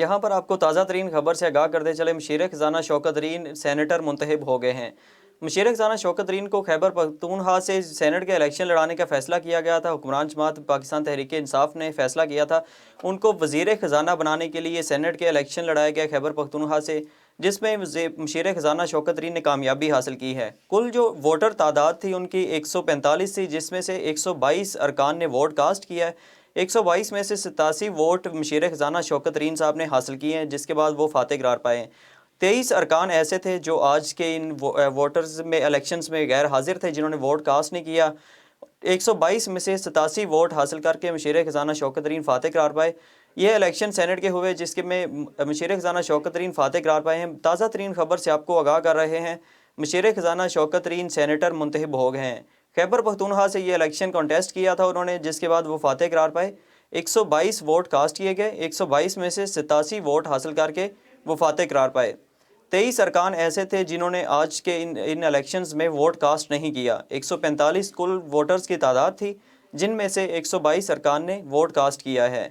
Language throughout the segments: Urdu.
یہاں پر آپ کو تازہ ترین خبر سے آگاہ کرتے چلے مشیر خزانہ شوکت ترین سینیٹر منتخب ہو گئے ہیں۔ مشیر خزانہ شوکت ترین کو خیبر پختونخوا سے سینٹ کے الیکشن لڑانے کا فیصلہ کیا گیا تھا۔ حکمران جماعت پاکستان تحریک انصاف نے فیصلہ کیا تھا ان کو وزیر خزانہ بنانے کے لیے سینٹ کے الیکشن لڑائے گئے خیبر پختونخوا سے، جس میں مشیر خزانہ شوکت ترین نے کامیابی حاصل کی ہے۔ کل جو ووٹر تعداد تھی ان کی 145 تھی، جس میں سے 122 ارکان نے ووٹ کاسٹ کیا ہے۔ 122 میں سے 87 ووٹ مشیر خزانہ شوکت ترین صاحب نے حاصل کیے ہیں، جس کے بعد وہ فاتح قرار پائے ہیں۔ 23 ارکان ایسے تھے جو آج کے ان ووٹرز میں الیکشنز میں غیر حاضر تھے، جنہوں نے ووٹ کاسٹ نہیں کیا۔ 122 میں سے 87 ووٹ حاصل کر کے مشیر خزانہ شوکت ترین فاتح قرار پائے۔ یہ الیکشن سینٹ کے ہوئے جس کے میں مشیر خزانہ شوکت ترین فاتح قرار پائے ہیں۔ تازہ ترین خبر سے آپ کو آگاہ کر رہے ہیں، مشیر خزانہ شوکت ترین سینیٹر منتخب ہو گئے ہیں۔ خیبر پختونخوا سے یہ الیکشن کانٹیسٹ کیا تھا انہوں نے، جس کے بعد وہ فاتح قرار پائے۔ 122 ووٹ کاسٹ کیے گئے، 122 میں سے 87 ووٹ حاصل کر کے وہ فاتح قرار پائے۔ 23 ارکان ایسے تھے جنہوں نے آج کے ان الیکشنز میں ووٹ کاسٹ نہیں کیا۔ 145 کل ووٹرز کی تعداد تھی، جن میں سے 122 ارکان نے ووٹ کاسٹ کیا ہے۔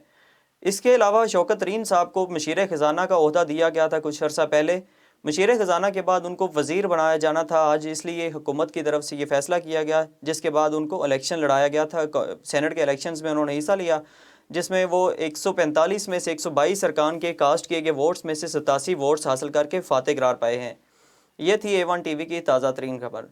اس کے علاوہ شوکت ترین صاحب کو مشیر خزانہ کا عہدہ دیا گیا تھا کچھ عرصہ پہلے۔ مشیر خزانہ کے بعد ان کو وزیر بنایا جانا تھا آج، اس لیے حکومت کی طرف سے یہ فیصلہ کیا گیا، جس کے بعد ان کو الیکشن لڑایا گیا تھا۔ سینٹ کے الیکشنز میں انہوں نے حصہ لیا، جس میں وہ 145 میں سے 122 ارکان کے کاسٹ کیے گئے ووٹس میں سے 87 ووٹس حاصل کر کے فاتح قرار پائے ہیں۔ یہ تھی A1 ٹی وی کی تازہ ترین خبر۔